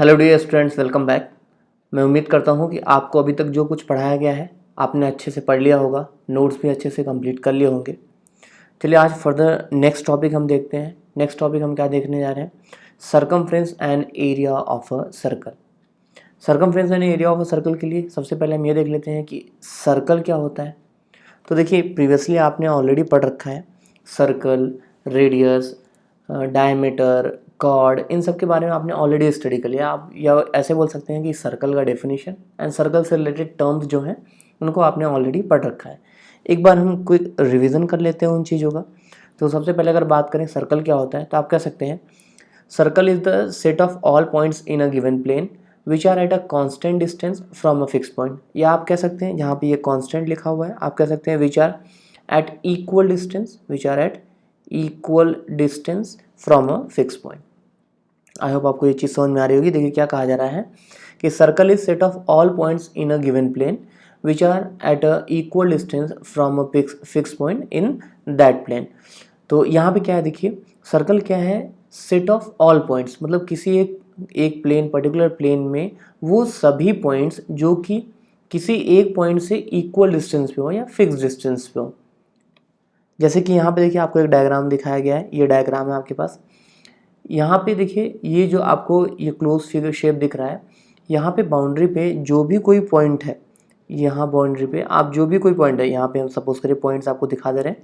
Hello dear students, welcome back. मैं उम्मीद करता हूँ कि आपको अभी तक जो कुछ पढ़ाया गया है आपने अच्छे से पढ़ लिया होगा, नोट्स भी अच्छे से कंप्लीट कर लिए होंगे। चलिए आज फर्दर नेक्स्ट टॉपिक हम देखते हैं। नेक्स्ट टॉपिक हम क्या देखने जा रहे हैं? Circumference and area of a circle. Circumference and area of a circle के लिए सबसे पहले हम ये देख लेते हैं कि सर्कल क्या होता है। तो देखिए, प्रीवियसली आपने ऑलरेडी पढ़ रखा है सर्कल, रेडियस, डायमीटर, कॉर्ड, इन सब के बारे में आपने ऑलरेडी स्टडी कर लिया। आप या ऐसे बोल सकते हैं कि सर्कल का डेफिनेशन एंड सर्कल से रिलेटेड टर्म्स जो हैं उनको आपने ऑलरेडी पढ़ रखा है। एक बार हम क्विक रिवीजन कर लेते हैं उन चीज़ों का। तो सबसे पहले अगर बात करें सर्कल क्या होता है, तो आप कह सकते हैं circle is the set of all points in a given plane which are at a constant distance from a fix point. या आप कह सकते हैं, जहाँ पे ये कॉन्स्टेंट लिखा हुआ है, आप कह सकते हैं which are at equal distance, which are at equal distance from a fix point. I hope आपको ये चीज़ समझ में आ रही होगी। देखिए क्या कहा जा रहा है कि circle is set of all points in a given plane which are at a equal distance from a fix point in that plane. तो यहाँ पे क्या है, देखिए सर्कल क्या है, सेट ऑफ ऑल पॉइंट्स, मतलब किसी एक प्लेन, पर्टिकुलर प्लेन में वो सभी पॉइंट्स जो कि किसी एक पॉइंट से इक्वल डिस्टेंस पे हो या फिक्स डिस्टेंस पे हो। जैसे कि यहाँ पे देखिए आपको एक डायग्राम दिखाया गया है, ये डायग्राम है आपके पास। यहाँ पे देखिए ये जो आपको ये क्लोज फिगर शेप दिख रहा है, यहाँ पे बाउंड्री पे जो भी कोई पॉइंट है, यहाँ बाउंड्री पे आप जो भी कोई पॉइंट है, यहाँ पे हम सपोज करें पॉइंट्स आपको दिखा दे रहे हैं,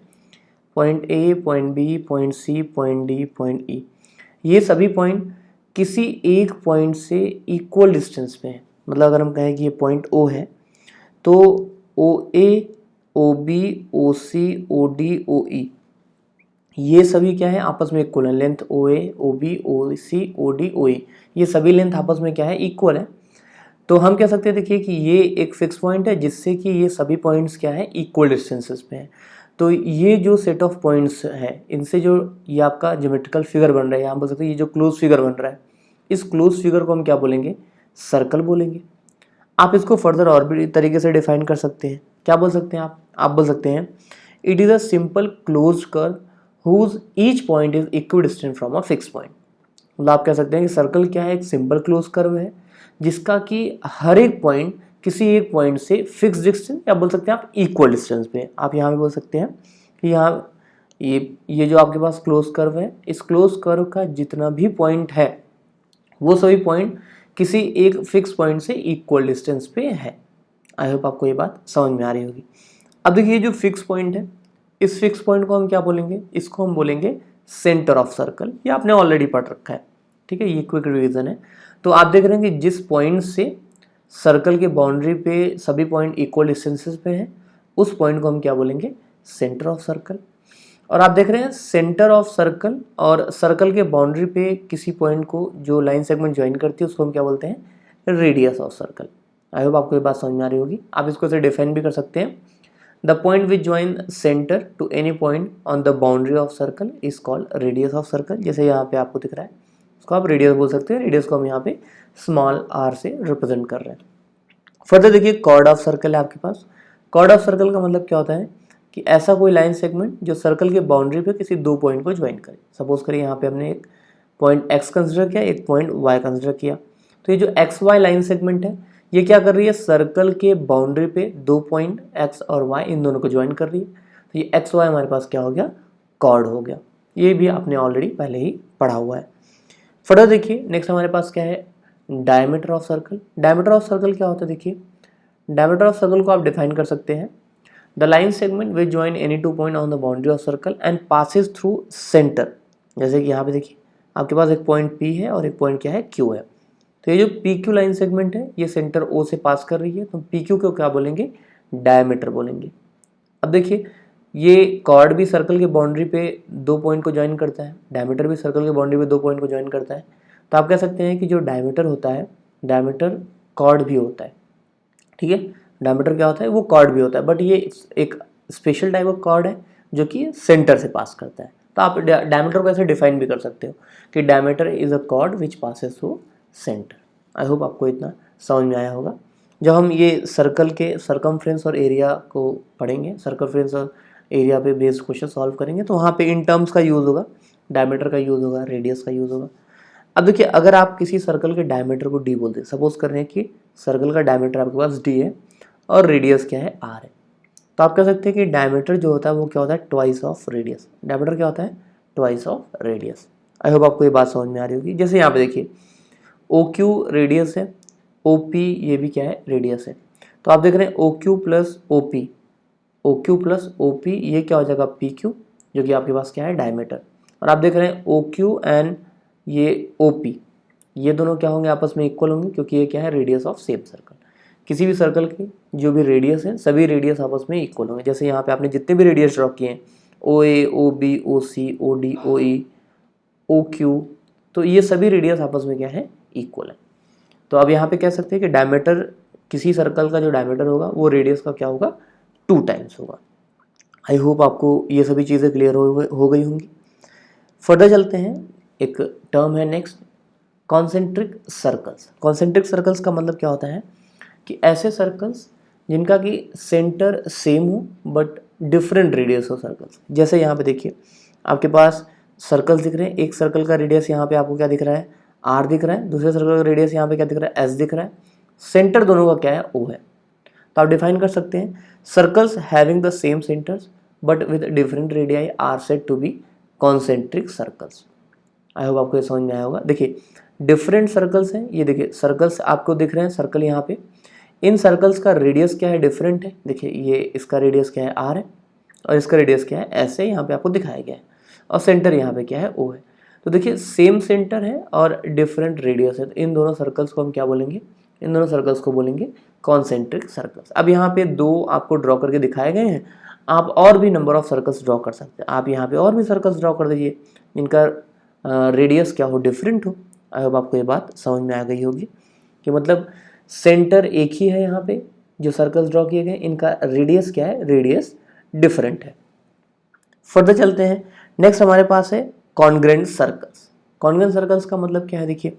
point A, point B, point C, point D, point E. ये सभी पॉइंट किसी एक पॉइंट से इक्वल डिस्टेंस पे है। मतलब अगर हम कहें कि ये पॉइंट ओ है, तो ओ ए, ओ बी, ओ सी, ओ डी, ओ ई, ये सभी क्या है, आपस में इक्वल है। लेंथ ओ ए, ओ बी, ओ सी, ओ डी, ओ ई, ये सभी लेंथ आपस में क्या है, इक्वल है। तो हम कह सकते हैं, देखिए कि ये एक फिक्स पॉइंट है जिससे कि ये सभी पॉइंट्स क्या है, इक्वल डिस्टेंसेस पे हैं। तो ये जो सेट ऑफ पॉइंट्स है, इनसे जो ये आपका ज्योमेट्रिकल फिगर बन रहा है, यहाँ बोल सकते हैं ये जो क्लोज फिगर बन रहा है, इस क्लोज फिगर को हम क्या बोलेंगे, सर्कल बोलेंगे। आप इसको फर्दर और भी तरीके से डिफाइन कर सकते हैं। क्या बोल सकते हैं आप बोल सकते हैं it is a simple close curve whose each point is equidistant from a fix point. मतलब आप कह सकते हैं कि सर्कल क्या है, एक सिंपल क्लोज कर्व है जिसका कि हर एक पॉइंट किसी एक पॉइंट से फिक्स डिस्टेंस, या बोल सकते हैं आप इक्वल डिस्टेंस पे। आप यहाँ पे बोल सकते हैं कि यहाँ ये जो आपके पास क्लोज कर्व है, इस क्लोज कर्व का जितना भी पॉइंट है वो सभी पॉइंट किसी एक फिक्स पॉइंट से इक्वल डिस्टेंस पे है। आई होप आपको ये बात समझ में आ रही होगी। अब देखिए ये जो फिक्स पॉइंट है, इस फिक्स पॉइंट को हम क्या बोलेंगे, इसको हम बोलेंगे सेंटर ऑफ सर्कल। ये आपने ऑलरेडी पढ़ रखा है, ठीक है, ये क्विक रिवीजन है। तो आप देख रहे हैं कि जिस पॉइंट से सर्कल के बाउंड्री पे सभी पॉइंट इक्वल डिस्टेंसेस पे हैं, उस पॉइंट को हम क्या बोलेंगे, सेंटर ऑफ सर्कल। और आप देख रहे हैं सेंटर ऑफ सर्कल और सर्कल के बाउंड्री पे किसी पॉइंट को जो लाइन सेगमेंट ज्वाइन करती है उसको हम क्या बोलते हैं, radius of circle. I hope आपको ये बात समझ में आ रही होगी। आप इसको ऐसे डिफाइन भी कर सकते हैं, the point which join centre to any point on the boundary of circle is called radius of circle. जैसे यहाँ पे आपको दिख रहा है, उसको आप रेडियस बोल सकते हैं। रेडियस को हम यहाँ पे स्मॉल आर से रिप्रेजेंट कर रहे हैं। फर्दर देखिए कॉर्ड ऑफ सर्कल है आपके पास। कॉर्ड ऑफ सर्कल का मतलब क्या होता है कि ऐसा कोई लाइन सेगमेंट जो सर्कल के बाउंड्री पे किसी दो पॉइंट को ज्वाइन करे। सपोज करिए यहाँ पे हमने एक पॉइंट एक्स कंसिडर किया, एक पॉइंट वाई कंसिडर किया। तो ये जो एक्स वाई लाइन सेगमेंट है, ये क्या कर रही है, सर्कल के बाउंड्री पे दो पॉइंट एक्स और वाई, इन दोनों को ज्वाइन कर रही है। तो ये एक्स वाई हमारे पास क्या हो गया, कॉर्ड हो गया। ये भी आपने ऑलरेडी पहले ही पढ़ा हुआ है। फर्दर देखिए नेक्स्ट हमारे पास क्या है, diameter of circle. Diameter of circle क्या होता है, देखिए डायमीटर ऑफ सर्कल को आप डिफाइन कर सकते हैं, the line segment which join any two point on the boundary of circle and passes through centre. जैसे कि यहाँ पे देखिए आपके पास एक पॉइंट P है और एक पॉइंट क्या है, Q है। तो ये जो PQ लाइन सेगमेंट है ये सेंटर O से पास कर रही है, तो PQ को क्या बोलेंगे, डायमीटर बोलेंगे। अब देखिए ये कॉर्ड भी सर्कल के बाउंड्री पे दो पॉइंट को ज्वाइन करता है, डायमीटर भी सर्कल के बाउंड्री पे दो पॉइंट को ज्वाइन करता है। तो आप कह सकते हैं कि जो डायमीटर होता है, डायमीटर कॉर्ड भी होता है, ठीक है। डायमीटर क्या होता है, वो कॉर्ड भी होता है, बट ये एक स्पेशल टाइप ऑफ कॉर्ड है जो कि सेंटर से पास करता है। तो आप डायमीटर को ऐसे डिफाइन भी कर सकते हो कि diameter is a cord which passes through centre. I hope आपको इतना समझ में आया होगा। जब हम ये सर्कल के सरकमफ्रेंस और एरिया को पढ़ेंगे, सर्कमफ्रेंस और एरिया पे बेस्ड क्वेश्चन सॉल्व करेंगे, तो वहाँ पे इन टर्म्स का यूज़ होगा, डायमीटर का यूज़ होगा, रेडियस का यूज़ होगा। अब देखिए, अगर आप किसी सर्कल के डायमीटर को डी बोलते हैं, सपोज कर रहे हैं कि सर्कल का डायमीटर आपके पास डी है और रेडियस क्या है आर है, तो आप कह सकते हैं कि डायमीटर जो होता है वो क्या होता है, ट्वाइस ऑफ रेडियस। डायमीटर क्या होता है, twice of radius. I hope आपको ये बात समझ में आ रही होगी। जैसे यहाँ पे देखिए ओ क्यू रेडियस है, ओ पी ये भी क्या है, रेडियस है। तो आप देख रहे हैं O Q plus O P, O Q plus O P ये क्या हो जाएगा, पी क्यू, जो कि आपके पास क्या है, डायमीटर। और आप देख रहे हैं ओ क्यू एंड ये ओ पी, ये दोनों क्या होंगे, आपस में इक्वल होंगे, क्योंकि ये क्या है, रेडियस ऑफ सेम सर्कल। किसी भी सर्कल की जो भी रेडियस है, सभी रेडियस आपस में इक्वल होंगे। जैसे यहाँ पे आपने जितने भी रेडियस ड्रॉ किए हैं, ओ ए, ओ बी, ओ सी, ओ डी, ओ ई, ओ क्यू, तो ये सभी रेडियस आपस में क्या है, इक्वल है। तो अब यहाँ पे कह सकते हैं कि डायमीटर, किसी सर्कल का जो डायमीटर होगा वो रेडियस का क्या होगा, 2 टाइम्स होगा। आई होप आपको ये सभी चीज़ें क्लियर हो गई होंगी। फर्दर चलते हैं, एक टर्म है next, concentric circles. Concentric circles का मतलब क्या होता है कि ऐसे सर्कल्स जिनका कि सेंटर सेम हो बट डिफरेंट रेडियस हो सर्कल्स। जैसे यहाँ पे देखिए आपके पास सर्कल्स दिख रहे हैं, एक सर्कल का रेडियस यहाँ पे आपको क्या दिख रहा है, आर दिख रहा है, दूसरे सर्कल का रेडियस यहाँ पे क्या दिख रहा है, एस दिख रहा है, सेंटर दोनों का क्या है, ओ है। तो आप डिफाइन कर सकते हैं, circles having the same centres but with different radii are said to be concentric circles. I hope आपको ये समझ में आया होगा। देखिए डिफरेंट सर्कल्स हैं, ये देखिए सर्कल्स आपको दिख रहे हैं, सर्कल यहाँ पे, इन सर्कल्स का रेडियस क्या है, डिफरेंट है। देखिए ये इसका रेडियस क्या है, आर है, और इसका रेडियस क्या है, एस है, यहाँ पे आपको दिखाया गया है, और सेंटर यहाँ पे क्या है, ओ है। तो देखिए सेम सेंटर है और डिफरेंट रेडियस है, तो इन दोनों सर्कल्स को हम क्या बोलेंगे, इन दोनों सर्कल्स को बोलेंगे कॉन्सेंट्रिक सर्कल्स। अब यहाँ पे 2 आपको ड्रॉ करके दिखाए गए हैं, आप और भी नंबर ऑफ सर्कल्स ड्रॉ कर सकते हैं। आप यहाँ पे और भी सर्कल्स ड्रॉ कर दीजिए जिनका रेडियस क्या हो, डिफरेंट हो। आई होप आपको ये बात समझ में आ गई होगी कि मतलब सेंटर एक ही है, यहाँ पे जो सर्कल्स ड्रॉ किए गए इनका रेडियस क्या है, रेडियस डिफरेंट है। फर्दर चलते हैं, नेक्स्ट हमारे पास है कॉन्ग्रेंट सर्कल्स। कॉन्ग्रेंट सर्कल्स का मतलब क्या है, देखिए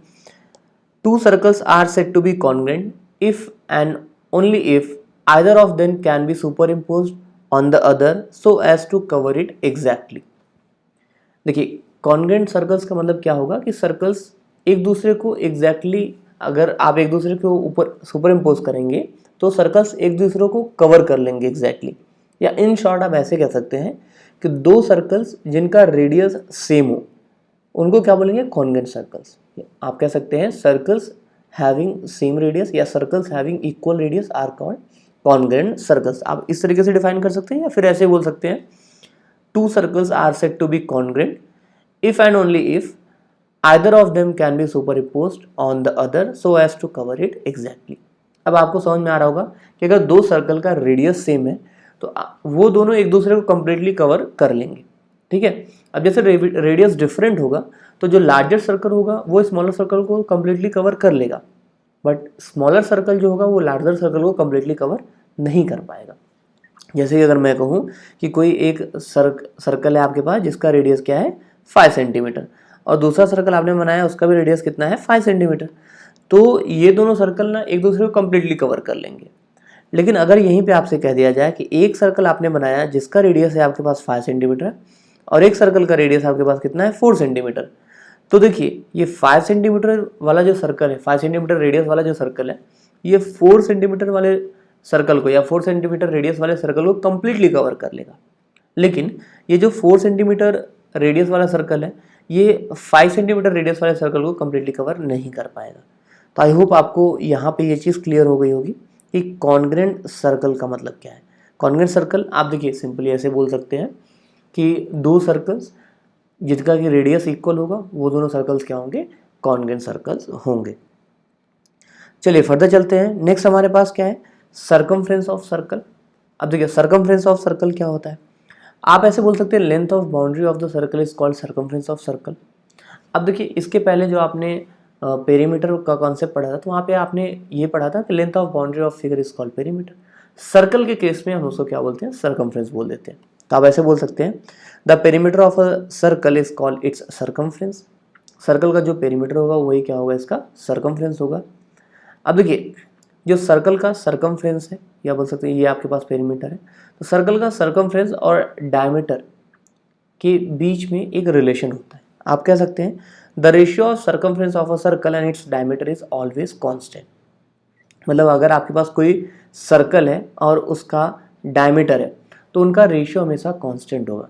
2 circles are said to be congruent if and only if either of them can be superimposed on the other so as to cover it exactly। देखिए कॉन्ग्रेंट सर्कल्स का मतलब क्या होगा कि सर्कल्स एक दूसरे को एग्जैक्टली अगर आप एक दूसरे के ऊपर सुपर इम्पोज करेंगे तो सर्कल्स एक दूसरे को कवर कर लेंगे एग्जैक्टली। या इन शॉर्ट आप ऐसे कह सकते हैं कि 2 सर्कल्स जिनका रेडियस सेम हो उनको क्या बोलेंगे, कॉन्ग्रेंट सर्कल्स। आप कह सकते हैं सर्कल्स हैविंग सेम रेडियस या circles having equal radius are called congruent circles. आप इस तरीके से डिफाइन कर सकते हैं, या फिर ऐसे बोल सकते हैं 2 circles are said to be congruent if and only if either of them can be superimposed on the other so as to cover it exactly। अब आपको समझ में आ रहा होगा कि अगर 2 सर्कल का रेडियस सेम है तो वो दोनों एक दूसरे को कंप्लीटली कवर कर लेंगे, ठीक है। अब जैसे रेडियस डिफरेंट होगा तो जो लार्जर सर्कल होगा वो स्मॉलर सर्कल को कंप्लीटली कवर कर लेगा, बट स्मॉलर सर्कल जो होगा वो लार्जर सर्कल को कंप्लीटली कवर नहीं कर पाएगा। जैसे कि अगर मैं कहूँ कि कोई एक सर्कल है आपके पास जिसका रेडियस क्या है 5 सेंटीमीटर, और दूसरा सर्कल आपने बनाया उसका भी रेडियस कितना है 5 सेंटीमीटर, तो ये दोनों सर्कल ना एक दूसरे को कंप्लीटली कवर कर लेंगे। लेकिन अगर यहीं पे आपसे कह दिया जाए कि एक सर्कल आपने बनाया जिसका रेडियस है आपके पास 5 सेंटीमीटर और एक सर्कल का रेडियस आपके पास कितना है 4 सेंटीमीटर, तो देखिए ये 5 सेंटीमीटर वाला जो सर्कल है, 5 सेंटीमीटर रेडियस वाला जो सर्कल है, ये 4 सेंटीमीटर वाले सर्कल को या 4 सेंटीमीटर रेडियस वाले सर्कल को कंप्लीटली कवर कर लेगा। लेकिन ये जो 4 सेंटीमीटर रेडियस वाला सर्कल है ये 5 सेंटीमीटर रेडियस वाले सर्कल को कंप्लीटली कवर नहीं कर पाएगा। तो आई होप आपको यहाँ पे ये चीज़ क्लियर हो गई होगी कि कॉन्ग्रेंट सर्कल का मतलब क्या है। कॉन्ग्रेंट सर्कल आप देखिए सिंपली ऐसे बोल सकते हैं कि 2 सर्कल्स जिनका कि रेडियस इक्वल होगा वो दोनों सर्कल्स क्या होंगे, कॉन्ग्रेंट सर्कल्स होंगे। चलिए फर्दर चलते हैं, नेक्स्ट हमारे पास क्या है, सर्कमफ्रेंस ऑफ सर्कल। अब देखिए सर्कमफ्रेंस ऑफ सर्कल क्या होता है, आप ऐसे बोल सकते हैं length of boundary of the circle is called circumference of circle. अब देखिए इसके पहले जो आपने पेरीमीटर का कॉन्सेप्ट पढ़ा था तो वहाँ पे आपने ये पढ़ा था कि length of boundary of figure is called perimeter. Circle के केस में हम उसको क्या बोलते हैं, सर्कमफ्रेंस बोल देते हैं। तो आप ऐसे बोल सकते हैं the perimeter of a circle is called its circumference. Circle का जो पेरीमीटर होगा वही क्या होगा, इसका सर्कमफ्रेंस होगा। अब देखिए जो सर्कल का सर्कमफ्रेंस है या बोल सकते हैं ये आपके पास पेरीमीटर है, तो सर्कल का सर्कमफ्रेंस और डायमीटर के बीच में एक रिलेशन होता है। आप कह सकते हैं the ratio of circumference of a circle and its diameter is always constant. मतलब अगर आपके पास कोई सर्कल है और उसका डायमीटर है तो उनका रेशियो हमेशा कांस्टेंट होगा।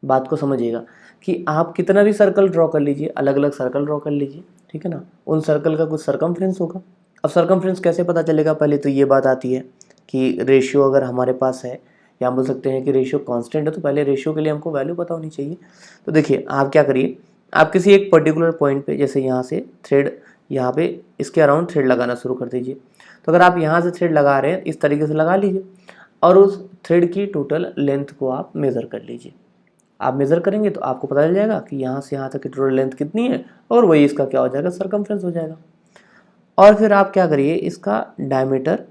बात को समझिएगा कि आप कितना भी सर्कल ड्रॉ कर लीजिए, अलग अलग सर्कल ड्रॉ कर लीजिए, ठीक है ना, उन सर्कल का कुछ सर्कमफ्रेंस होगा। अब सर्कमफ्रेंस कैसे पता चलेगा, पहले तो ये बात आती है कि रेशियो अगर हमारे पास है या हम बोल सकते हैं कि रेशियो कांस्टेंट है, तो पहले रेशियो के लिए हमको वैल्यू पता होनी चाहिए। तो देखिए आप क्या करिए, आप किसी एक पर्टिकुलर पॉइंट पे, जैसे यहाँ से थ्रेड, यहाँ पे इसके अराउंड थ्रेड लगाना शुरू कर दीजिए। तो अगर आप यहाँ से थ्रेड लगा रहे हैं इस तरीके से लगा लीजिए और उस थ्रेड की टोटल लेंथ को आप मेज़र कर लीजिए। आप मेज़र करेंगे तो आपको पता चल जाएगा कि यहाँ से यहाँ तक की टोटल लेंथ कितनी है और वही इसका क्या हो जाएगा, सर्कमफ्रेंस हो जाएगा। और फिर आप क्या करिए, इसका डायमीटर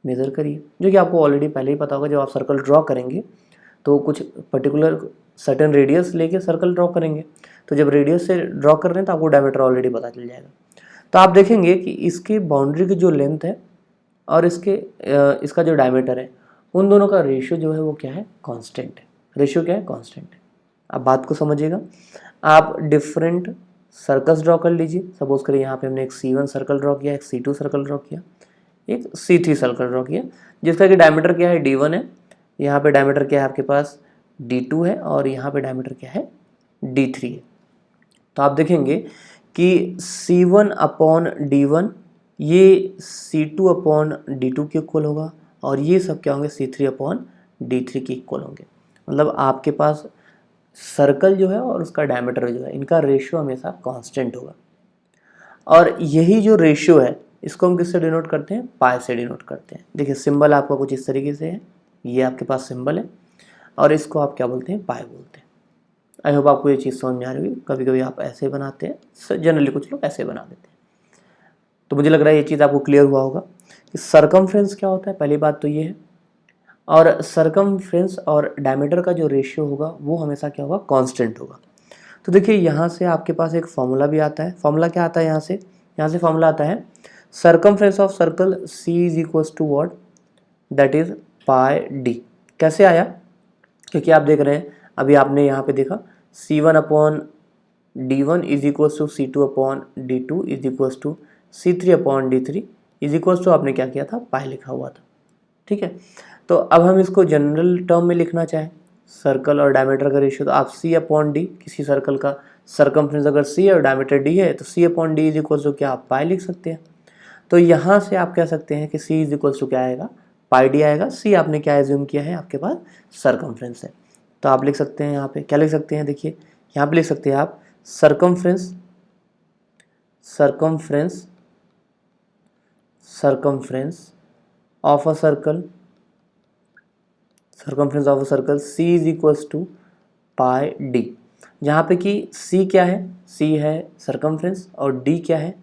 मेज़र करिए, जो कि आपको ऑलरेडी पहले ही पता होगा। जब आप सर्कल ड्रॉ करेंगे तो कुछ पर्टिकुलर सर्टेन रेडियस लेके सर्कल ड्रॉ करेंगे, तो जब रेडियस से ड्रॉ कर रहे हैं तो आपको डायमीटर ऑलरेडी पता चल जाएगा। तो आप देखेंगे कि इसकी बाउंड्री की जो लेंथ है और इसका जो डायमीटर है, उन दोनों का रेशियो जो है वो क्या है, कांस्टेंट है। रेशियो क्या है, कांस्टेंट है। आप बात को समझिएगा। आप डिफरेंट सर्कल्स ड्रॉ कर लीजिए। सपोज करिए यहाँ पे हमने एक C1 सर्कल ड्रॉ किया, एक C2 सर्कल ड्रॉ किया, एक C3 सर्कल ड्रॉ किया, जिसका कि डायमीटर क्या है, D1 है। यहाँ पे डायमीटर क्या है आपके पास, D2 है, और यहाँ पे डायमीटर क्या है, D3 है। तो आप देखेंगे कि C1 अपॉन D1 ये C2 अपॉन D2 के इक्वल होगा, और ये सब क्या होंगे, C3 अपॉन D3 के इक्वल होंगे। मतलब आपके पास सर्कल जो है और उसका डायमीटर जो है, इनका रेशियो हमेशा कांस्टेंट होगा। और यही जो रेशियो है इसको हम किससे डिनोट करते हैं, पाई से डिनोट करते हैं। देखिए सिंबल आपका कुछ इस तरीके से है, ये आपके पास सिंबल है और इसको आप क्या बोलते हैं, पाई बोलते हैं। आई होप आपको ये चीज़ समझ में आ रही होगी। कभी कभी आप ऐसे बनाते हैं, जनरली कुछ लोग ऐसे बना देते हैं। तो मुझे लग रहा है ये चीज़ आपको क्लियर हुआ होगा कि सर्कमफ्रेंस क्या होता है। पहली बात तो ये है, और सर्कमफ्रेंस और डायमीटर का जो रेशियो होगा वो हमेशा क्या होगा, कांस्टेंट होगा। तो देखिए यहाँ से आपके पास एक फॉर्मूला भी आता है। फॉर्मूला क्या आता है, यहाँ से फॉर्मूला आता है circumference of circle C is equals to what, that is pi D। कैसे आया, क्योंकि आप देख रहे हैं अभी आपने यहाँ पे देखा C1 upon D1 is equals to C2 upon D2 is equals to C3 upon D3 is equals to, आपने क्या किया था, पाई लिखा हुआ था, ठीक है। तो अब हम इसको जनरल टर्म में लिखना चाहें, सर्कल और डायमीटर का रेशियो, तो आप C अपॉन D, किसी सर्कल का सर्कमफ्रेंस अगर C और डायमीटर D है तो C upon D is equals to क्या, आप पाई लिख सकते हैं। तो यहाँ से आप कह सकते हैं कि C इज इक्वल्स टू क्या आएगा, पाई D आएगा। C आपने क्या एज्यूम किया है, आपके पास सर्कमफ्रेंस है, तो आप लिख सकते हैं यहाँ पे क्या लिख सकते हैं, देखिए यहाँ पे लिख सकते हैं आप circumference of a circle C is equals to pi D, जहाँ पे कि C क्या है, C है सर्कमफ्रेंस और D क्या है,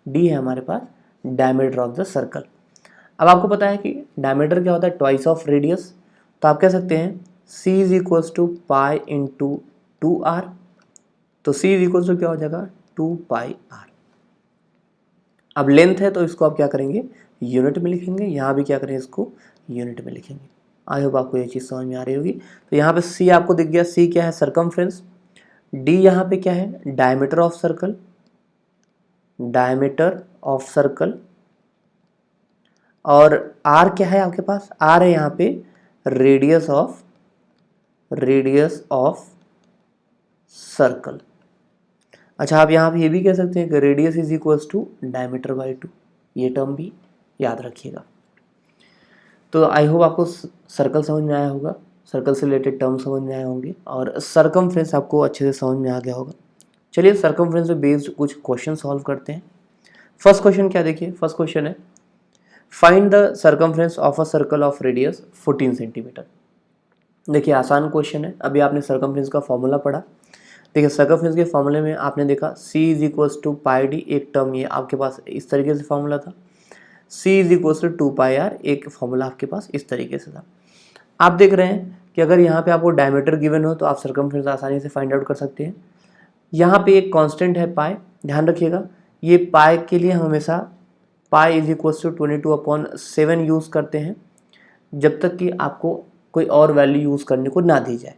D है हमारे पास डायमीटर ऑफ द सर्कल। अब आपको पता है कि डायमीटर क्या होता है, ट्वाइस ऑफ रेडियस। तो आप कह सकते हैं C is equals to pi into 2R। तो C इज इक्वल्स टू क्या हो जाएगा, 2 पाई R। अब लेंथ है तो इसको आप क्या करेंगे, यूनिट में लिखेंगे। यहाँ भी क्या करेंगे, इसको यूनिट में लिखेंगे। आई होप आपको ये चीज़ समझ में आ रही होगी। तो यहाँ पे C आपको दिख गया, C क्या है, सर्कमफ्रेंस। D यहाँ पे क्या है, डायमीटर ऑफ सर्कल। और R क्या है आपके पास, R है यहाँ पे रेडियस ऑफ सर्कल। अच्छा, आप यहाँ पे ये भी कह सकते हैं कि radius is equals to diameter by 2, ये टर्म भी याद रखिएगा। तो आई होप आपको सर्कल समझ में आया होगा, सर्कल से रिलेटेड टर्म समझ में आए होंगे और सर्कमफ्रेंस आपको अच्छे से समझ में आ गया होगा। चलिए सर्कमफ्रेंस पे बेस्ड कुछ क्वेश्चन सॉल्व करते हैं। फर्स्ट क्वेश्चन क्या, देखिए फर्स्ट क्वेश्चन है find the circumference of a circle of radius 14 centimetre. देखिए आसान क्वेश्चन है। अभी आपने सर्कमफ्रेंस का फॉर्मूला पढ़ा। देखिए सर्कमफ्रेंस के फॉर्मूले में आपने देखा C is equals to pi D, एक टर्म ये आपके पास इस तरीके से फॉर्मूला था। C is equals to 2 pi R, एक फॉर्मूला आपके पास इस तरीके से था। आप देख रहे हैं कि अगर यहाँ पे आपको डायमीटर गिवन हो तो आप सर्कमफ्रेंस आसानी से फाइंड आउट कर सकते हैं। यहाँ पे एक कांस्टेंट है पाई, ध्यान रखिएगा। ये पाई के लिए हम हमेशा pi is equals to 22/7 use करते हैं, जब तक कि आपको कोई और वैल्यू यूज़ करने को ना दी जाए,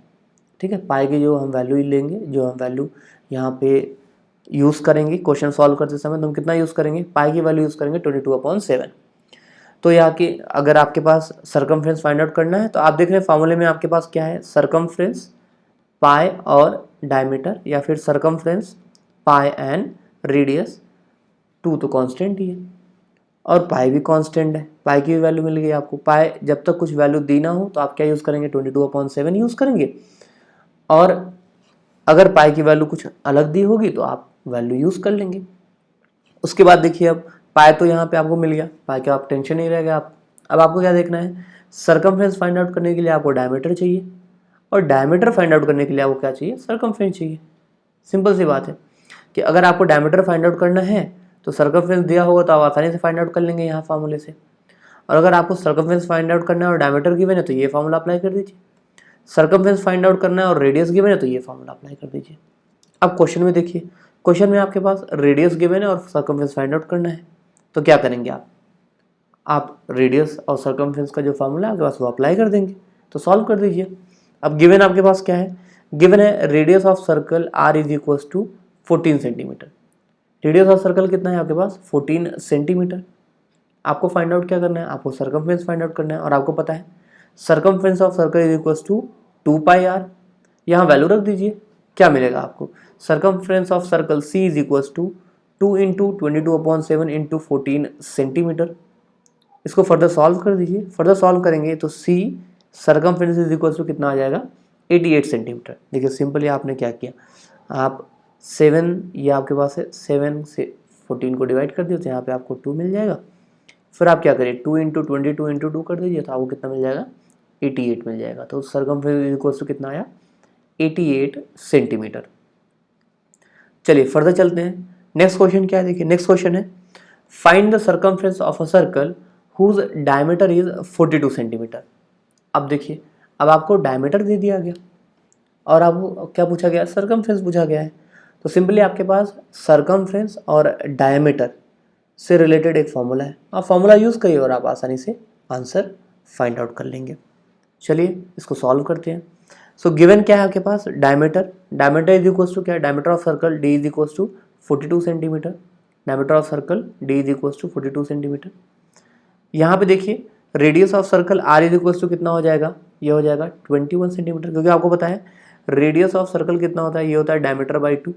ठीक है। पाई की जो हम वैल्यू लेंगे, जो हम वैल्यू यहाँ पे यूज़ करेंगे क्वेश्चन सॉल्व करते समय, तो हम कितना यूज़ करेंगे, पाई की वैल्यू यूज़ करेंगे 22/7। तो यहाँ की अगर आपके पास सरकमफ्रेंस फाइंड आउट करना है तो आप देख रहे हैं फॉर्मूले में आपके पास क्या है, सरकमफ्रेंस पाई और डायमीटर, या फिर सरकमफ्रेंस पाई एंड रेडियस। 2 तो कांस्टेंट ही है और पाई भी कांस्टेंट है, पाई की भी वैल्यू मिल गई आपको। पाई जब तक कुछ वैल्यू दी ना हो तो आप क्या यूज़ करेंगे, 22/7 यूज़ करेंगे, और अगर पाई की वैल्यू कुछ अलग दी होगी तो आप वैल्यू यूज़ कर लेंगे। उसके बाद देखिए अब पाई तो यहाँ पे आपको मिल गया, पाई का आप टेंशन नहीं रहेगा आप। अब आपको क्या देखना है, सरकमफ्रेंस फाइंड आउट करने के लिए आपको डायमीटर चाहिए, और डायमीटर फाइंड आउट करने के लिए आपको क्या चाहिए, सरकमफ्रेंस चाहिए। सिंपल सी बात है कि अगर आपको डायमीटर फाइंड आउट करना है तो सरकमफ्रेंस दिया होगा तो आप आसानी से फाइंड आउट कर लेंगे यहाँ फार्मूले से, और अगर आपको सरकमफ्रेंस फाइंड आउट करना है और डायमीटर गिवन है तो ये फार्मूला अप्लाई कर दीजिए। सरकमफ्रेंस फाइंड आउट करना है और रेडियस गिवन है तो ये फार्मूला अप्लाई कर दीजिए। अब क्वेश्चन में देखिए, क्वेश्चन में आपके पास रेडियस गिवन है और सरकमफ्रेंस फाइंड आउट करना है, तो क्या करेंगे आप रेडियस और सरकमफ्रेंस का जो फार्मूला है आपके पास वो अप्लाई कर देंगे, तो सॉल्व कर दीजिए। अब गिवन आपके पास क्या है, गिवन है radius of circle r is equal to 14 centimetre. Radius of circle कितना है आपके पास, 14 सेंटीमीटर। आपको फाइंड आउट क्या करना है, आपको सरकमफ्रेंस फाइंड आउट करना है, और आपको पता है circumference of circle is equal to 2πr। यहाँ वैल्यू रख दीजिए, क्या मिलेगा आपको, circumference of circle c is equal to 2 into 22/7 into 14 centimetre. इसको फर्दर सॉल्व कर दीजिए, फर्दर सॉल्व करेंगे तो c circumference is equal to कितना आ जाएगा, 88 सेंटीमीटर। देखिए सिंपली आपने क्या किया, आप 7, ये आपके पास है 7 से 14 को डिवाइड कर दिया तो यहाँ पे आपको 2 मिल जाएगा। फिर आप क्या करिए, 2 इंटू 22 इंटू 2 कर दीजिए तो आपको कितना मिल जाएगा, 88 मिल जाएगा। तो सरकमफ्रेंस इज इक्वल टू कितना आया, 88 सेंटीमीटर। चलिए फर्दर चलते हैं, नेक्स्ट क्वेश्चन क्या है, देखिए नेक्स्ट क्वेश्चन है find the circumference of a circle whose diameter is 42 centimetre. अब देखिए, अब आपको डायमीटर दे दिया गया और आपको क्या पूछा गया, सरकमफ्रेंस पूछा गया है। तो सिंपली आपके पास सरकमफ्रेंस और डायमीटर से रिलेटेड एक फॉर्मूला है, आप फॉर्मूला यूज़ करिए और आप आसानी से आंसर फाइंड आउट कर लेंगे। चलिए इसको सॉल्व करते हैं। सो गिवन क्या है आपके पास, diameter, diameter is equals to क्या है, diameter of circle d is equals to 42 centimetre. Diameter of circle d is equals to 42 centimetre. यहाँ पे देखिए radius of circle r is equals to कितना हो जाएगा, ये हो जाएगा 21 सेंटीमीटर, क्योंकि आपको पता है रेडियस ऑफ सर्कल कितना होता है, ये होता है diameter by 2।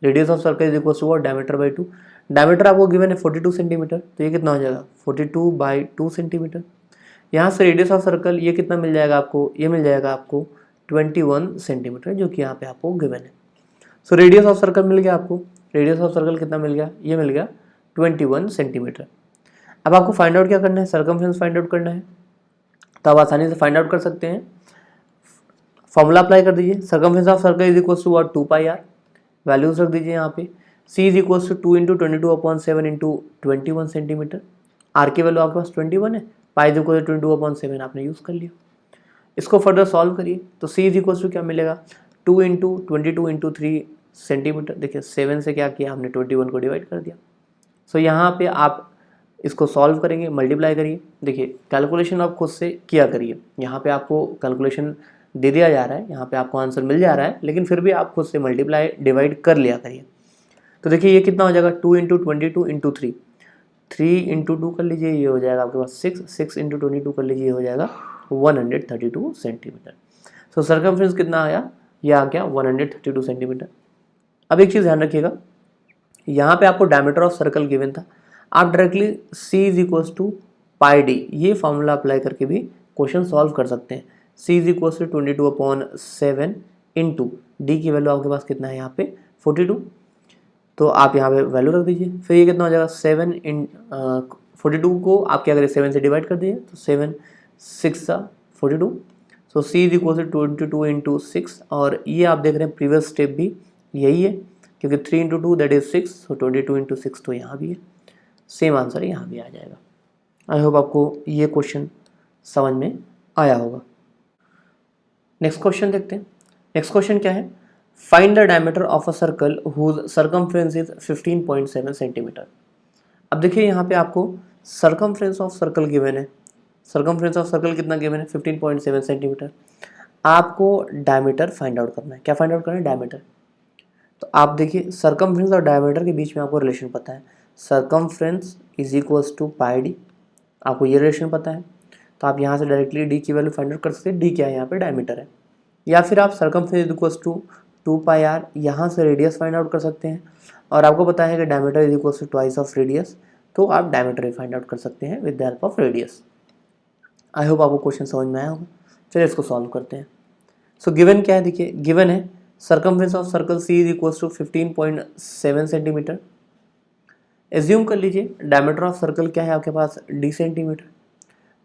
Radius of circle is equals to diameter by 2। Diameter आपको गिवन है 42 सेंटीमीटर, तो ये कितना हो जाएगा 42/2 सेंटीमीटर। यहाँ से रेडियस ऑफ सर्कल ये कितना मिल जाएगा आपको, ये मिल जाएगा आपको 21 सेंटीमीटर, जो कि यहाँ पे आपको गिवन है। सो रेडियस ऑफ सर्कल मिल गया आपको, रेडियस ऑफ सर्कल कितना मिल गया, ये मिल गया 21 सेंटीमीटर। अब आपको फाइंड आउट क्या करना है, सरकमफ्रेंस फाइंड आउट करना है, तो आप आसानी से फाइंड आउट कर सकते हैं। फॉर्मूला अप्लाई कर दीजिए, circumference of circle is equal to 2πr, values रख दीजिए यहाँ पे, c is equal to 2 into 22/7 into 21 centimetre. r की वैल्यू आपके पास 21 है, पाई इज इक्वल टू 22/7 आपने यूज़ कर लिया। इसको फर्दर सॉल्व करिए तो c इज इक्वल टू क्या मिलेगा, 2 इंटू 22 इंटू 3 सेंटीमीटर। देखिए 7 से क्या किया हमने, 21 को डिवाइड कर दिया। सो यहाँ पे आप इसको सॉल्व करेंगे, मल्टीप्लाई करिए। देखिए कैलकुलेशन आप खुद से किया करिए, यहाँ पे आपको कैलकुलेशन दे दिया जा रहा है, यहाँ पे आपको आंसर मिल जा रहा है, लेकिन फिर भी आप खुद से मल्टीप्लाई डिवाइड कर लिया करिए। तो देखिए ये कितना हो जाएगा, 2 इंटू 22 इंटू 3, 3 इंटू 2 कर लीजिए, ये हो जाएगा आपके पास 6, 6 इंटू 22 कर लीजिए, ये हो जाएगा 132 सेंटीमीटर। सो सरकमफ्रेंस कितना आया, ये आ गया 132 सेंटीमीटर। अब एक चीज़ ध्यान रखिएगा, यहाँ पे आपको डायमीटर ऑफ सर्कल गिवन था, आप directly c is equals to pi D ये फार्मूला अप्लाई करके भी क्वेश्चन सॉल्व कर सकते हैं। c is equals to 22/7 into D की वैल्यू आपके पास कितना है यहाँ पे 42, तो आप यहाँ पे वैल्यू रख दीजिए। फिर ये कितना हो जाएगा 7 इन 42 को आप क्या करें 7 से डिवाइड कर दीजिए, तो 7 6 42। So c is equal to 22 into 6, और ये आप देख रहे हैं प्रीवियस स्टेप भी यही है, क्योंकि 3 into 2 that is 6, so 22 into 6 तो यहाँ भी है, सेम आंसर यहाँ भी आ जाएगा। आई होप आपको ये क्वेश्चन समझ में आया होगा। नेक्स्ट क्वेश्चन देखते हैं। नेक्स्ट क्वेश्चन क्या है, find the diameter of a circle whose circumference is 15.7 centimetre. अब देखिए यहाँ पे आपको सरकमफ्रेंस ऑफ सर्कल गिवन है, सरकमफ्रेंस ऑफ सर्कल कितना गिवन है 15.7 सेंटीमीटर। आपको डायमीटर फाइंड आउट करना है, क्या फाइंड आउट करना है, डायमीटर। तो आप देखिए सर्कमफ्रेंस और डायमीटर के बीच में आपको रिलेशन पता है, circumference is equals to pi D, आपको ये रिलेशन पता है। तो आप यहाँ से डायरेक्टली डी की वैल्यू फाइंड आउट कर सकते हैं, डी क्या है यहाँ पे डायमीटर है। या फिर आप circumference is equals to 2 pi R, यहाँ से रेडियस फाइंड आउट कर सकते हैं। और आपको पता है कि diameter is equals to twice of radius, तो आप डायमीटर भी फाइंड आउट कर सकते हैं with the help of radius. I hope आपको क्वेश्चन समझ में आया होगा। चलिए इसको सॉल्व करते हैं। सो गिवन क्या है, देखिए गिवन है circumference of circle C is equals to 15.7 centimetre. Assume कर लीजिए डायमीटर ऑफ सर्कल क्या है आपके पास, डी सेंटीमीटर।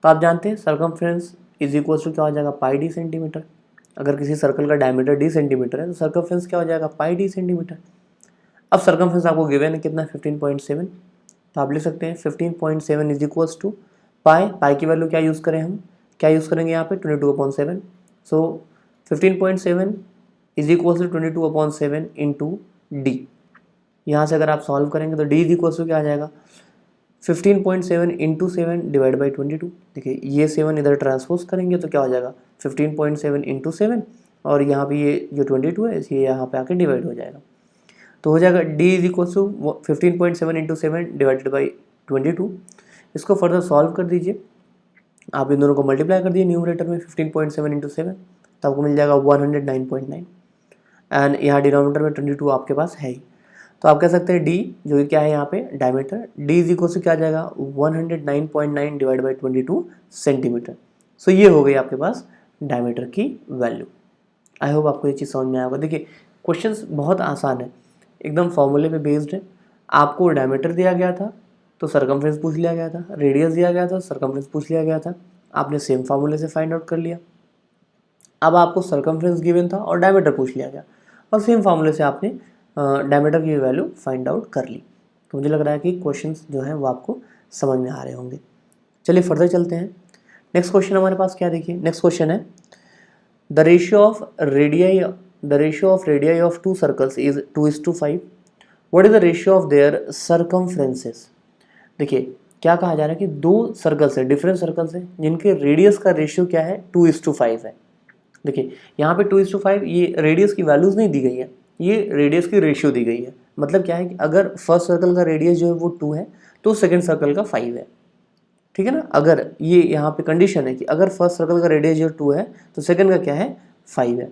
तो आप जानते हैं सर्कमफ्रेंस इज इक्वल्स टू क्या हो जाएगा, पाई डी सेंटीमीटर। अगर किसी सर्कल का डायमीटर डी सेंटीमीटर है तो सर्कमफ्रेंस क्या हो जाएगा, पाई डी सेंटीमीटर। अब सर्कमफ्रेंस आपको गिवन है कितना, 15.7। तो आप लिख सकते हैं 15.7 इज इक्वल्स टू पाई, पाई की वैल्यू क्या यूज़ करें हम, क्या यूज़ करेंगे यहाँ पे 22/7। So 15.7 is equals to 22/7 into D. यहाँ से अगर आप सॉल्व करेंगे तो डी इज इक्वल्स टू क्या आ जाएगा, 15.7 इंटू 7 डिवाइड बाई 22। देखिए ये 7 इधर ट्रांसपोज करेंगे तो क्या हो जाएगा 15.7 इंटू 7, और यहाँ पे ये जो 22 है ये यहाँ पे आके डिवाइड हो जाएगा। तो हो जाएगा d is equal to 15.7 into 7 divided by 22। इसको फर्दर सॉल्व कर दीजिए, आप इन दोनों को मल्टीप्लाई कर दिए न्यूमरेटर में 15.7 इंटू 7, तो आपको मिल जाएगा 109.9, एंड यहाँ डिनोमिनेटर में 22 आपके पास है ही। तो आप कह सकते हैं d जो कि क्या है यहाँ पे diameter, d is equal to क्या आ जाएगा 109.9 डिवाइड बाई 22 सेंटीमीटर। सो ये हो गई आपके पास डायमीटर की वैल्यू। आई होप आपको ये चीज़ समझ में आया होगा। देखिए क्वेश्चंस बहुत आसान है, एकदम फॉर्मूले पे बेस्ड है। आपको डायमीटर दिया गया था तो सर्कमफ्रेंस पूछ लिया गया था, रेडियस दिया गया था सर्कमफ्रेंस पूछ लिया गया था, आपने सेम फार्मूले से फाइंड आउट कर लिया। अब आपको सर्कमफ्रेंस गिवन था और डायमीटर पूछ लिया गया, और सेम फार्मूले से आपने डायमीटर की वैल्यू फाइंड आउट कर ली। तो मुझे लग रहा है कि क्वेश्चंस जो हैं वो आपको समझ में आ रहे होंगे। चलिए फर्दर चलते हैं। नेक्स्ट क्वेश्चन हमारे पास क्या, देखिए नेक्स्ट क्वेश्चन है the ratio of radii of two circles is 2:5। What is the ratio of their circumferences. देखिए क्या कहा जा रहा है कि दो सर्कल्स है, डिफरेंट सर्कल्स हैं जिनके रेडियस का रेशियो क्या है 2:5 है। देखिए यहाँ पे 2:5 ये रेडियस की वैल्यूज नहीं दी गई है, ये रेडियस की रेशियो दी गई है। मतलब क्या है कि अगर फर्स्ट सर्कल का रेडियस जो है वो 2 है तो सेकंड सर्कल का 5 है, ठीक है ना। अगर ये यहाँ पे कंडीशन है कि अगर फर्स्ट सर्कल का रेडियस जो 2 है तो सेकंड का क्या है 5 है।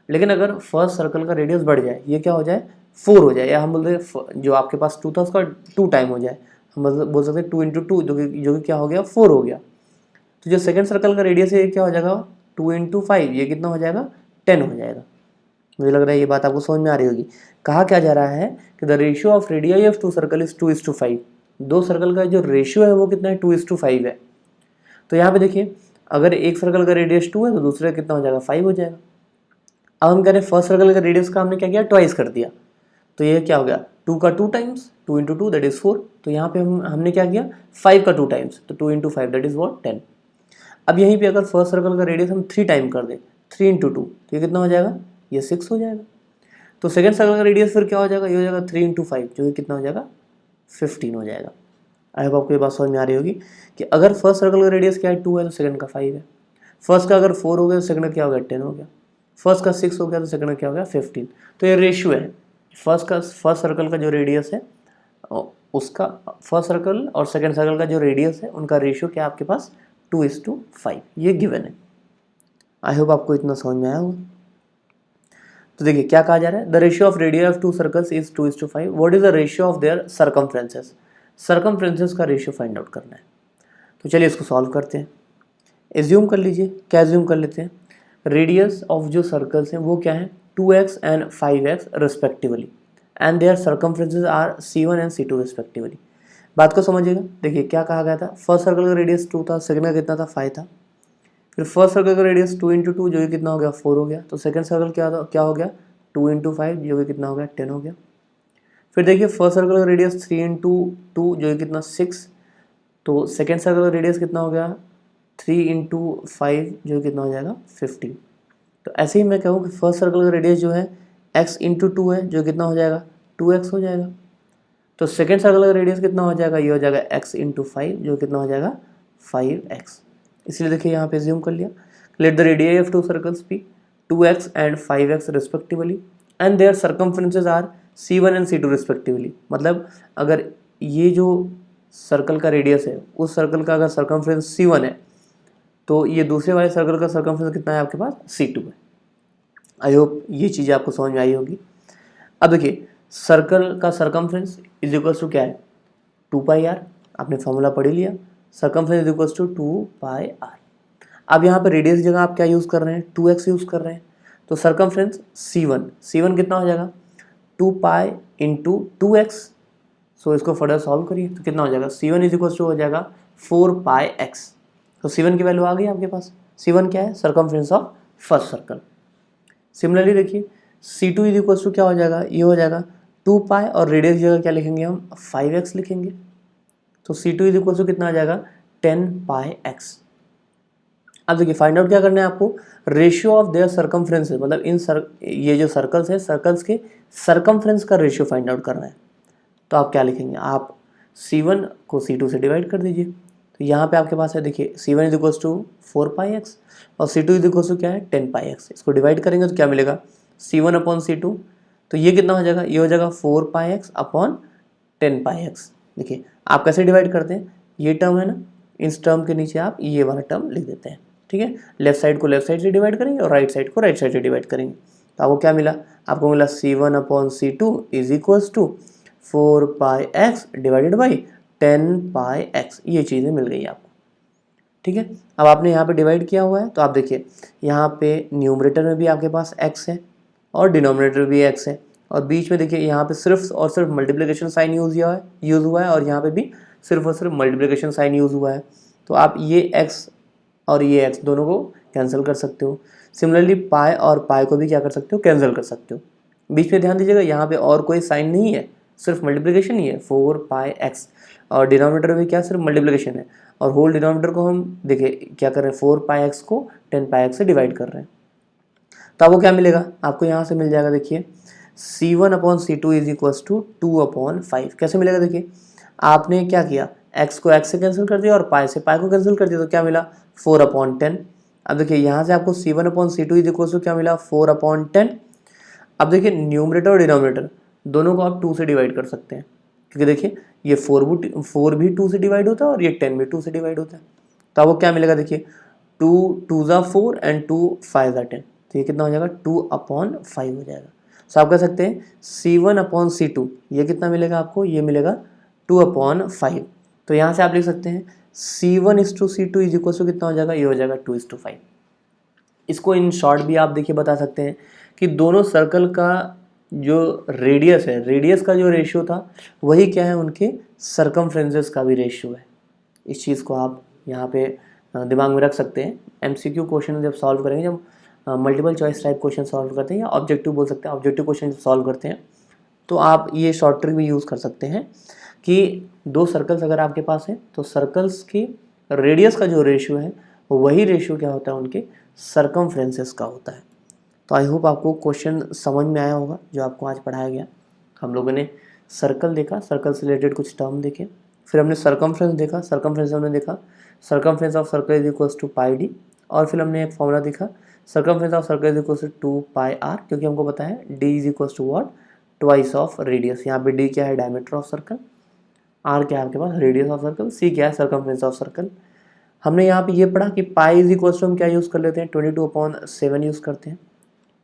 लेकिन अगर फर्स्ट सर्कल का रेडियस बढ़ जाए, ये क्या हो जाए 4 हो जाए, या हम बोलते हैं जो आपके पास 2 था उसका 2 टाइम हो जाए, हम बोल सकते हैं 2 इंटू 2 जो कि क्या हो गया 4 हो गया। तो जो सेकंड सर्कल का रेडियस है ये क्या हो जाएगा 2 इंटू 5, ये कितना हो जाएगा 10 हो जाएगा। मुझे लग रहा है ये बात आपको समझ में आ रही होगी। कहा क्या जा रहा है कि the ratio of radii of two circle is 2:5। दो सर्कल का जो रेशियो है वो कितना है 2:5 है। तो यहाँ पे देखिए अगर एक सर्कल का रेडियस 2 है तो दूसरे कितना हो जाएगा 5 हो जाएगा। अब हम कह रहे हैं फर्स्ट सर्कल का रेडियस का हमने क्या किया ट्वाइस कर दिया, तो ये क्या हो गया 2 का 2 टाइम्स, 2 इंटू 2 दैट इज 4। तो यहाँ पे हमने क्या किया 5 का 2 टाइम्स, तो 2 इंटू 5 दैट इज वॉट 10। अब यहीं पे अगर फर्स्ट सर्कल का रेडियस हम 3 टाइम कर दें 3 इंटू 2 तो ये कितना हो जाएगा ये 6 हो जाएगा। तो सेकंड सर्कल का रेडियस फिर क्या हो जाएगा, ये हो जाएगा 3 इंटू 5 जो कि कितना हो जाएगा 15 हो जाएगा। आई होप आपको ये बात समझ में आ रही होगी कि अगर फर्स्ट सर्कल का रेडियस क्या है 2 है तो सेकंड का 5 है, फर्स्ट का अगर 4 हो गया तो सेकंड का क्या हो गया 10 हो गया, फर्स्ट का 6 हो गया तो सेकंड का क्या हो गया 15। तो ये रेशियो है फर्स्ट सर्कल का जो रेडियस है उसका, फर्स्ट सर्कल और सेकंड सर्कल का जो रेडियस है उनका रेशियो क्या है आपके पास 2:5, ये गिवन है। आई होप आपको इतना समझ में आया होगा। तो देखिए क्या कहा जा रहा है the ratio of radii of two circles is 2:5। What is the ratio of their circumferences. Circumferences का रेशियो फाइंड आउट करना है। तो चलिए इसको सॉल्व करते हैं। एज्यूम कर लीजिए, क्या एज्यूम कर लेते हैं रेडियस ऑफ जो सर्कल्स हैं वो क्या है 2x and 5x respectively, and their circumferences are C1 and C2 respectively. बात को समझिएगा। देखिए क्या कहा गया था फर्स्ट सर्कल का रेडियस 2 था, सेकंड का कितना था 5 था। फिर फर्स्ट सर्कल का रेडियस 2 इंटू 2 जो कि कितना हो गया 4 हो गया। तो सेकंड सर्कल क्या हो गया 2 इंटू 5 जो कि कितना हो गया 10 हो गया। फिर देखिए फर्स्ट सर्कल का रेडियस 3 इंटू 2 जो कि कितना 6, तो सेकंड सर्कल का रेडियस कितना हो गया 3 इंटू 5 जो कितना हो जाएगा 15। तो ऐसे ही मैं कहूँ कि फर्स्ट सर्कल का रेडियस जो है x इंटू 2 है जो कितना हो जाएगा 2x हो जाएगा। तो सेकंड सर्कल का रेडियस कितना हो जाएगा, ये हो जाएगा x इंटू 5 जो कितना हो जाएगा 5x। इसलिए देखिए यहाँ पे एज्यूम कर लिया let the radii of two circles be 2x and 5x respectively, and their circumferences are C1 and C2 respectively. मतलब अगर ये जो सर्कल का रेडियस है, उस सर्कल का अगर सर्कमफ्रेंस C1 है, तो ये दूसरे वाले सर्कल का सर्कमफ्रेंस कितना है आपके पास, C2 है। आई होप ये चीज़ें आपको समझ में आई होगी। अब देखिए, सर्कल का सर्कमफ्रेंस इज इक्वल्स टू क्या है, 2πr। आपने फॉर्मूला पढ़ लिया, circumference is equals to 2πr। अब यहाँ पे रेडियस जगह आप क्या यूज़ कर रहे हैं, 2x यूज़ कर रहे हैं। तो सर्कमफ्रेंस C1 कितना हो जाएगा, 2π इंटू 2x। सो इसको फर्दर सॉल्व करिए तो कितना हो जाएगा, C1 इज इक्वल्स टू हो जाएगा 4πx। तो C1 की वैल्यू आ गई आपके पास। C1 क्या है, circumference of first circle. Similarly देखिए, C2 इज इक्वल्स टू क्या हो जाएगा, ये हो जाएगा 2π और रेडियस जगह क्या लिखेंगे हम, 5x लिखेंगे। तो C2 इज इक्वल्स टू कितना आ जाएगा, 10πx। अब देखिए, फाइंड आउट क्या करना है आपको, रेशियो ऑफ देयर सर्कमफ्रेंसेस, मतलब ये जो सर्कल्स है, सर्कल्स के सर्कमफ्रेंस का रेशियो फाइंड आउट करना है। तो आप क्या लिखेंगे, आप C1 को C2 से डिवाइड कर दीजिए। तो यहाँ पे आपके पास है, देखिए C1 is equals to 4πx और C2 इज इक्वल्स टू क्या है, 10πx। इसको डिवाइड करेंगे तो क्या मिलेगा, C1 अपॉन C2। तो ये कितना हो जाएगा, ये हो जाएगा 4πx अपॉन 10πx। देखिए आप कैसे डिवाइड करते हैं, ये टर्म है ना, इस टर्म के नीचे आप ये वाला टर्म लिख देते हैं। ठीक है, लेफ्ट साइड को लेफ्ट साइड से डिवाइड करेंगे और राइट साइड को राइट साइड से डिवाइड करेंगे। तो आपको क्या मिला, आपको मिला C1 upon C2 is equals to 4πx divided by 10πx। ये चीज़ें मिल गई आपको। ठीक है, अब आपने यहाँ पे डिवाइड किया हुआ है, तो आप देखिए यहाँ पे न्यूमरेटर में भी आपके पास x है और डिनोमिनेटर भी x है, और बीच में देखिए यहाँ पे सिर्फ और सिर्फ मल्टीप्लिकेशन साइन यूज़ हुआ है और यहाँ पे भी सिर्फ और सिर्फ मल्टीप्लिकेशन साइन यूज़ हुआ है। तो आप ये x और ये x दोनों को कैंसिल कर सकते हो। सिमिलरली पाई और पाई को भी क्या कर सकते हो, कैंसिल कर सकते हो। बीच में ध्यान दीजिएगा, यहाँ पे और कोई साइन नहीं है, सिर्फ मल्टीप्लिकेशन ही है, 4πx, और डिनोमिनेटर में क्या, सिर्फ मल्टीप्लिकेशन है। और होल डिनोमिनेटर को हम देखिए क्या कर रहे हैं, 4πx को 10πx से डिवाइड कर रहे हैं। तो आपको क्या मिलेगा, आपको यहाँ से मिल जाएगा, देखिए C1 upon C2 is equals to 2/5। कैसे मिलेगा, देखिए आपने क्या किया, x को x से कैंसिल कर दिया और पाई से पाई को कैंसिल कर दिया, तो क्या मिला 4/10। अब देखिए यहाँ से आपको C1 upon C2 is equals to क्या मिला, 4/10। अब देखिए न्यूमरेटर और डिनोमिनेटर दोनों को आप 2 से डिवाइड कर सकते हैं, क्योंकि देखिए ये 4 भी 2 से डिवाइड होता है और ये 10 भी 2 से डिवाइड होता है। तो आपको क्या मिलेगा, देखिए 2 2 4 एंड 2 5 10। तो ये कितना हो जाएगा, 2/5 हो जाएगा। सो आप कह सकते हैं C1 अपॉन C2 ये कितना मिलेगा आपको, ये मिलेगा 2/5। तो यहाँ से आप लिख सकते हैं C1 is to C2 is equal to कितना हो जाएगा, ये हो जाएगा 2:5। इसको इन शॉर्ट भी आप देखिए बता सकते हैं कि दोनों सर्कल का जो रेडियस है, रेडियस का जो रेशियो था वही क्या है, उनके सर्कमफ्रेंसेस का भी रेशियो है। इस चीज़ को आप यहाँ पे दिमाग में रख सकते हैं। MCQ क्वेश्चन जब सॉल्व करेंगे, जब multiple choice type question solve करते हैं या ऑब्जेक्टिव बोल सकते हैं, ऑब्जेक्टिव क्वेश्चन जब सॉल्व करते हैं तो आप ये शॉर्ट ट्रिक भी यूज़ कर सकते हैं कि दो सर्कल्स अगर आपके पास है तो सर्कल्स की रेडियस का जो रेशियो है वही रेशियो क्या होता है, उनके सर्कमफ्रेंसेस का होता है। तो आई होप आपको क्वेश्चन समझ में आया होगा जो आपको आज पढ़ाया गया। हम लोगों ने सर्कल देखा, सर्कल से रिलेटेड कुछ टर्म देखे, फिर हमने सर्कमफ्रेंस देखा, सर्कमफ्रेंस हमने देखा circumference of circle is equals to πd, और फिर हमने एक फॉर्मूला देखा circumference of circle is equals to 2πr, क्योंकि हमको पता है d is equals to what, twice of radius. यहाँ पे d क्या है, डायमीटर ऑफ सर्कल, r क्या है आपके पास, रेडियस ऑफ सर्कल, c क्या है, सर्कमफ्रेंस ऑफ सर्कल। हमने यहाँ पे ये पढ़ा कि पाई इज इक्वल्स टू हम क्या यूज़ कर लेते हैं, 22/7 यूज़ करते हैं।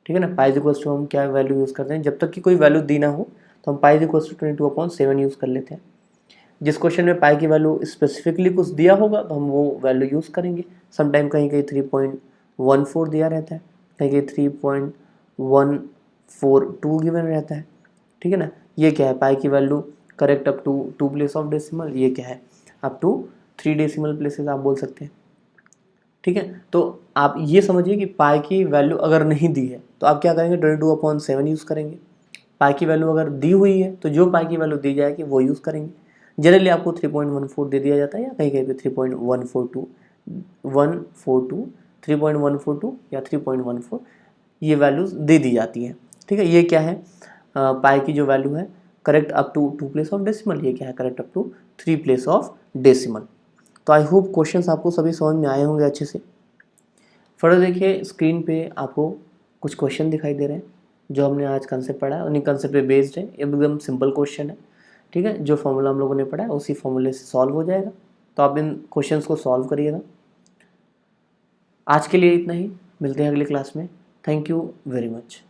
ठीक है ना, पाई इज इक्वल्स टू हम क्या वैल्यू यूज़ करते हैं, जब तक कि कोई वैल्यू दी ना हो तो हम pi is equals to 22/7 use कर लेते हैं। जिस क्वेश्चन में पाई की वैल्यू स्पेसिफिकली कुछ दिया होगा तो हम वो वैल्यू यूज़ करेंगे। समटाइम कहीं कहीं 3.14 दिया रहता है, कहीं कहीं 3.142 गिवन रहता है। ठीक है ना, ये क्या है, पाई की value correct up to 2 place of decimal, ये क्या है अप टू 3 डेसिमल प्लेसेस आप बोल सकते हैं। ठीक है, तो आप ये समझिए कि पाई की वैल्यू अगर नहीं दी है तो आप क्या करेंगे, 22/7 यूज़ करेंगे। पाई की वैल्यू अगर दी हुई है तो जो पाई की वैल्यू दी जाएगी वो यूज़ करेंगे। जनरली आपको 3.14 दे दिया जाता है, या कहीं कहीं पे 3.142 3.142 या 3.14 ये वैल्यूज़ दे दी जाती हैं। ठीक है, ये क्या है, पाई की जो वैल्यू है correct up to 2 place of decimal, ये क्या है correct up to 3 place of decimal. तो आई होप क्वेश्चंस आपको सभी समझ में आए होंगे अच्छे से। फर्दर देखिए स्क्रीन पे आपको कुछ क्वेश्चन दिखाई दे रहे हैं। जो हमने आज कंसेप्ट पढ़ा है उन्हीं कंसेप्ट पे बेस्ड है, एकदम सिंपल क्वेश्चन है, ठीक है। जो फॉर्मूला हम लोगों ने पढ़ा है उसी फॉर्मूले से सॉल्व हो जाएगा, तो आप इन क्वेश्चंस को सॉल्व करिएगा। आज के लिए इतना ही, मिलते हैं अगली क्लास में। Thank you very much.